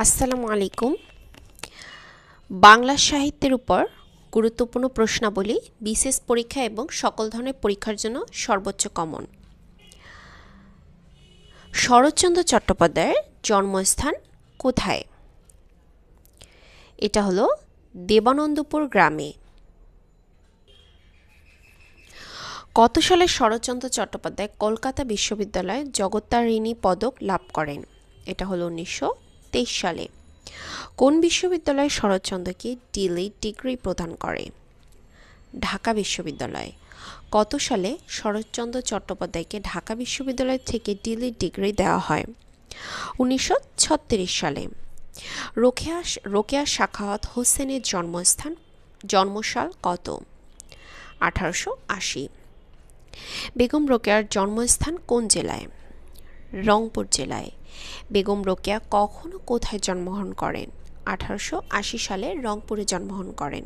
আসসালামু আলাইকুম। বাংলা সাহিত্যের উপর গুরুত্বপূর্ণ প্রশ্নাবলী বিসিএস পরীক্ষা এবং সকল ধরনের পরীক্ষার জন্য সর্বোচ্চ কমন। শরৎচন্দ্র চট্টোপাধ্যায়ের জন্মস্থান কোথায়? এটা হলো দেবানন্দপুর গ্রামে। কত সালে শরৎচন্দ্র চট্টোপাধ্যায় কলকাতা বিশ্ববিদ্যালয়ে জগত্তারিণী পদক লাভ করেন? এটা হলো 1923 সালে। কোন বিশ্ববিদ্যালয় শরৎচন্দ্রকে ডিলিট ডিগ্রি প্রদান করে? ঢাকা বিশ্ববিদ্যালয়। কত সালে শরৎচন্দ্র চট্টোপাধ্যায়কে ঢাকা বিশ্ববিদ্যালয় থেকে ডিলিট ডিগ্রি দেওয়া হয়? 1936 সালে। রোকেয়া সাখাওয়াত হোসেনের জন্মসাল কত? 1880। বেগম রোকেয়ার জন্মস্থান কোন জেলায়? রংপুর জেলায়। বেগম রোকেয়া কখন ও কোথায় জন্মগ্রহণ করেন? 1880 সালে রংপুরে জন্মগ্রহণ করেন।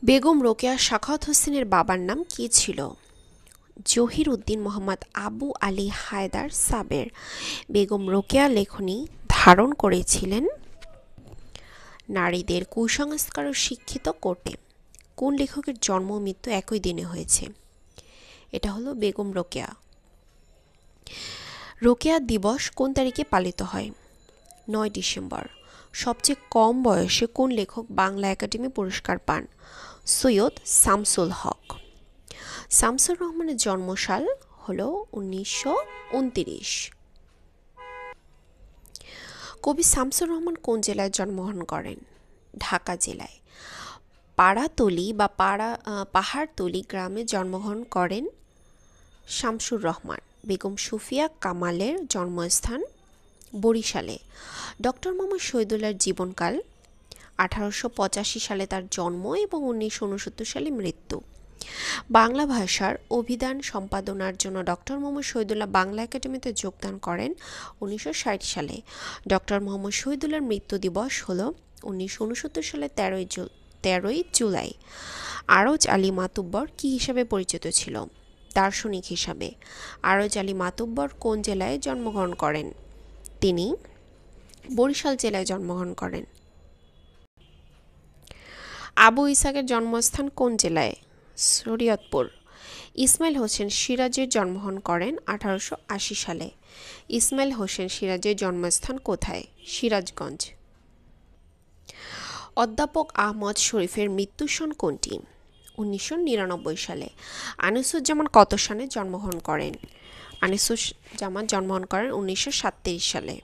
বেগম রোকেয়া সাখাওয়াত হোসেনের বাবার নাম কী ছিল? জহির উদ্দিন মোহাম্মদ আবু আলী হায়দার সাবের। বেগম রোকেয়া লেখনী ধারণ করেছিলেন নারীদের কুসংস্কার ও শিক্ষিত করতে। কোন লেখকের জন্ম ও মৃত্যু একই দিনে হয়েছে? এটা হলো বেগম রোকেয়া। রোকেয়া দিবস কোন তারিখে পালিত হয়? 9 ডিসেম্বর। সবচেয়ে কম বয়সে কোন লেখক বাংলা একাডেমি পুরস্কার পান? সৈয়দ শামসুল হক। শামসুর রহমানের জন্মসাল হলো 1929। কবি শামসুর রহমান কোন জেলায় জন্মগ্রহণ করেন? ঢাকা জেলায়। পাহাড়তলি গ্রামে জন্মগ্রহণ করেন শামসুর রহমান। বেগম সুফিয়া কামালের জন্মস্থান বরিশালে। ডক্টর মোহাম্মদ শহীদুল্লাহর জীবনকাল 1885 সালে তার জন্ম এবং 1969 সালে মৃত্যু। বাংলা ভাষার অভিধান সম্পাদনার জন্য ডক্টর মোহাম্মদ শহীদুল্লাহ বাংলা একাডেমিতে যোগদান করেন 1960 সালে। ডক্টর মোহাম্মদ শহীদুল্লাহর মৃত্যু দিবস হল 1969 সালে 13ই জুলাই। আরজ আলী মাতুব্বর কী হিসাবে পরিচিত ছিল? দার্শনিক হিসাবে। আরজ আলী মাতুব্বর কোন জেলায় জন্মগ্রহণ করেন? তিনি বরিশাল জেলায় জন্মগ্রহণ করেন। আবু ইসাকের জন্মস্থান কোন জেলায়? শরীয়তপুর। ইসমাইল হোসেন সিরাজের জন্মগ্রহণ করেন 1880 সালে। ইসমাইল হোসেন সিরাজের জন্মস্থান কোথায়? সিরাজগঞ্জ। অধ্যাপক আহমদ শরীফের মৃত্যুর সন কোনটি? 1999 সালে। আনিসুজ্জামান কত সালে জন্মগ্রহণ করেন? আনিসুজ্জামান জন্মগ্রহণ করেন 1937 সালে।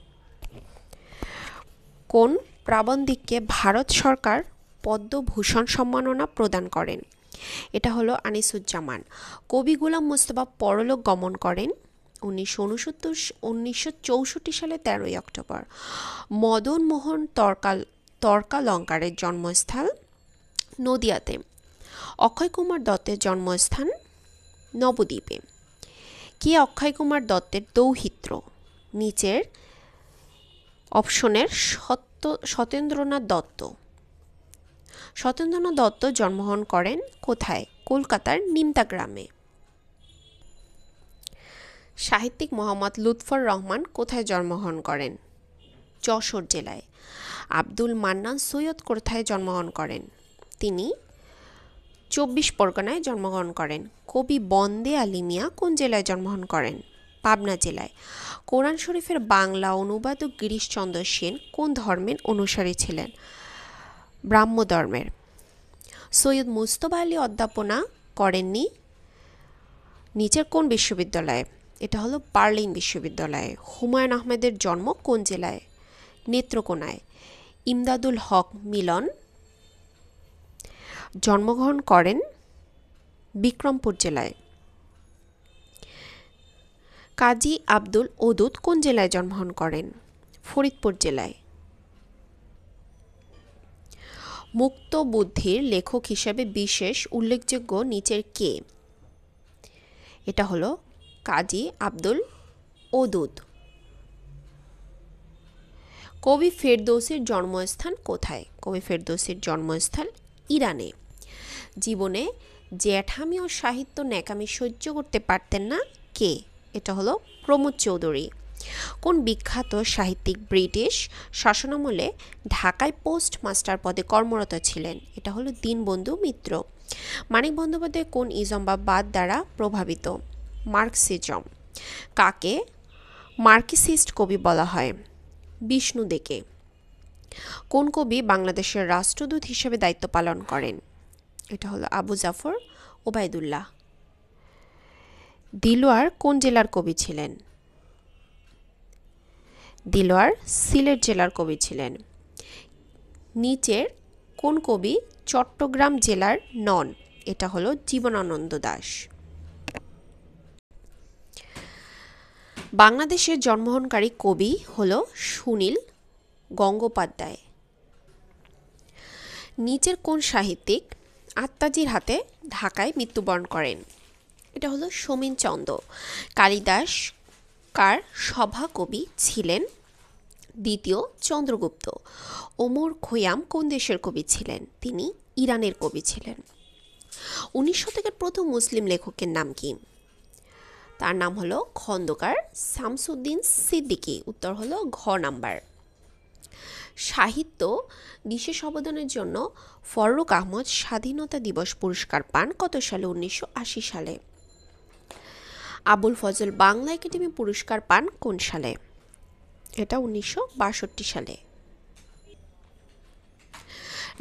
কোন প্রাবন্ধিককে ভারত সরকার পদ্মভূষণ সম্মাননা প্রদান করেন? এটা হলো আনিসুজ্জামান। কবি গোলাম মোস্তফা পরলোক গমন করেন 1964 সালে 13ই অক্টোবর। মদন মোহন তর্কালঙ্কারের জন্মস্থান নদিয়াতে। অক্ষয় কুমার দত্তের জন্মস্থান নবদ্বীপে। কে অক্ষয় কুমার দত্তের দৌহিত্র? নিচের অপশনের সত্যেন্দ্রনাথ দত্ত। সত্যেন্দ্রনাথ দত্ত জন্মগ্রহণ করেন কোথায়? কলকাতার নিমতা গ্রামে। সাহিত্যিক মোহাম্মদ লুৎফর রহমান কোথায় জন্মগ্রহণ করেন? যশোর জেলায়। আব্দুল মান্নান সৈয়দ কোথায় জন্মগ্রহণ করেন? তিনি 24 পরগনায় জন্মগ্রহণ করেন। কবি বন্দে আলী মিয়া কোন জেলায় জন্মগ্রহণ করেন? পাবনা জেলায়। কোরআন শরীফের বাংলা অনুবাদক গিরিশচন্দ্র সেন কোন ধর্মের অনুসারী ছিলেন? ব্রাহ্ম ধর্মের। সৈয়দ মুজতবা আলী অধ্যাপনা করেননি নিচের কোন বিশ্ববিদ্যালয়ে? এটা হলো বার্লিন বিশ্ববিদ্যালয়ে। হুমায়ুন আহমেদের জন্ম কোন জেলায়? নেত্রকোনায়। ইমদাদুল হক মিলন জন্মগ্রহণ করেন বিক্রমপুর জেলায়। কাজী আব্দুল ওদুদ কোন জেলায় জন্মগ্রহণ করেন? ফরিদপুর জেলায়। মুক্ত বুদ্ধির লেখক হিসেবে বিশেষ উল্লেখযোগ্য নিচের কে? এটা হলো কাজী আব্দুল ওদুদ। কবি ফেরদৌসীর জন্মস্থান কোথায়? কবি ফেরদৌসীর জন্মস্থান ইরানে। জীবনে জ্যাঠামি ও সাহিত্য ন্যাকামি সহ্য করতে পারতেন না কে? এটা হলো প্রমোদ চৌধুরী। কোন বিখ্যাত সাহিত্যিক ব্রিটিশ শাসনামলে ঢাকায় পোস্ট মাস্টার পদে কর্মরত ছিলেন? এটা হলো দীনবন্ধু মিত্র। মানিক বন্দ্যোপাধ্যায় কোন ইজম বা বাদ দ্বারা প্রভাবিত? মার্কসিজম। কাকে মার্কসিস্ট কবি বলা হয়? বিষ্ণু দেকে। কোন কবি বাংলাদেশের রাষ্ট্রদূত হিসেবে দায়িত্ব পালন করেন? এটা হলো আবু জাফর ওবায়দুল্লাহ। দিলওয়ার কোন জেলার কবি ছিলেন? দিলওয়ার সিলেট জেলার কবি ছিলেন। নিচের কোন কবি চট্টগ্রাম জেলার নন? এটা হলো জীবনানন্দ দাশ। বাংলাদেশের জন্মগ্রহণকারী কবি হলো সুনীল গঙ্গোপাধ্যায়। নিচের কোন সাহিত্যিক আত্মাজির হাতে ঢাকায় মৃত্যুবরণ করেন? এটা হলো সমীন চন্দ। কালিদাস কার সভাকবি ছিলেন? দ্বিতীয় চন্দ্রগুপ্ত। ওমর খৈয়াম কোন দেশের কবি ছিলেন? তিনি ইরানের কবি ছিলেন। 19 শতকের প্রথম মুসলিম লেখকের নাম কি? তার নাম হলো খন্দকার শামসুদ্দিন সিদ্দিকী। উত্তর হলো ঘ নাম্বার। সাহিত্য বিশেষ অবদানের জন্য ফররুক আহমদ স্বাধীনতা দিবস পুরস্কার পান কত সালে? 1980 সালে। আবুল ফজল বাংলা একাডেমি পুরস্কার পান কোন সালে? এটা 1962 সালে।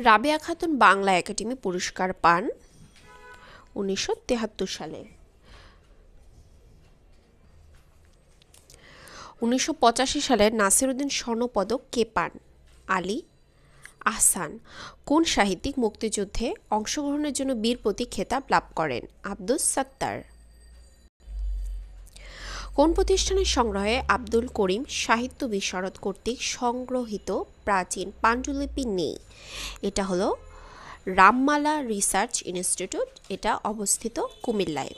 রাবেয়া খাতুন বাংলা একাডেমি পুরস্কার পান 1973 সালে। 1985 সালে নাসিরউদ্দিন স্বর্ণপদক কে পান? আলী আহসান। কোন সাহিত্যিক মুক্তিযুদ্ধে অংশগ্রহণের জন্য বীর প্রতীক খেতাব লাভ করেন? আব্দুস সাত্তার। কোন প্রতিষ্ঠানের সংগ্রহে আব্দুল করিম সাহিত্য বিশারদ কর্তৃক সংগ্রহীত প্রাচীন পাণ্ডুলিপি নেই? এটা হলো রামমালা রিসার্চ ইনস্টিটিউট। এটা অবস্থিত কুমিল্লায়।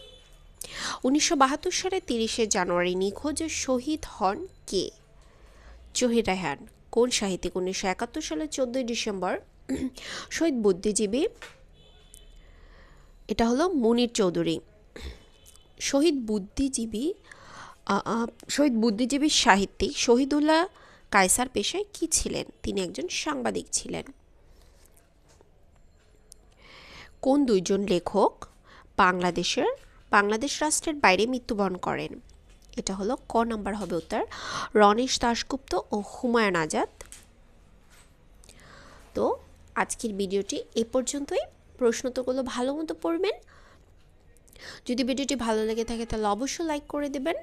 1972 সালে 30 জানুয়ারি নিখোঁজ শহীদ হন কে? জহির রায়হান। কোন সাহিত্যিক 1971 সালে 14 ডিসেম্বর শহীদ বুদ্ধিজীবী? এটা হলো মুনির চৌধুরী। শহীদ বুদ্ধিজীবী সাহিত্যিক শহীদুল্লাহ কায়সার পেশায় কি ছিলেন? তিনি একজন সাংবাদিক ছিলেন। কোন দুইজন লেখক বাংলাদেশ রাষ্ট্রের বাইরে মৃত্যুবরণ করেন? এটা হলো ক নাম্বার হবে উত্তর, রণেশ দাশগুপ্ত ও হুমায়ুন আজাদ। তো আজকের ভিডিওটি এ পর্যন্তই। প্রশ্নোত্তরগুলো ভালো মতো পড়বেন। যদি ভিডিওটি ভালো লেগে থাকে তাহলে অবশ্যই লাইক করে দেবেন।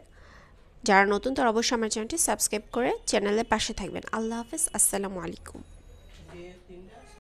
যারা নতুন তারা অবশ্যই আমার চ্যানেলটি সাবস্ক্রাইব করে চ্যানেলের পাশে থাকবেন। আল্লাহ হাফেজ। আসসালামু আলাইকুম।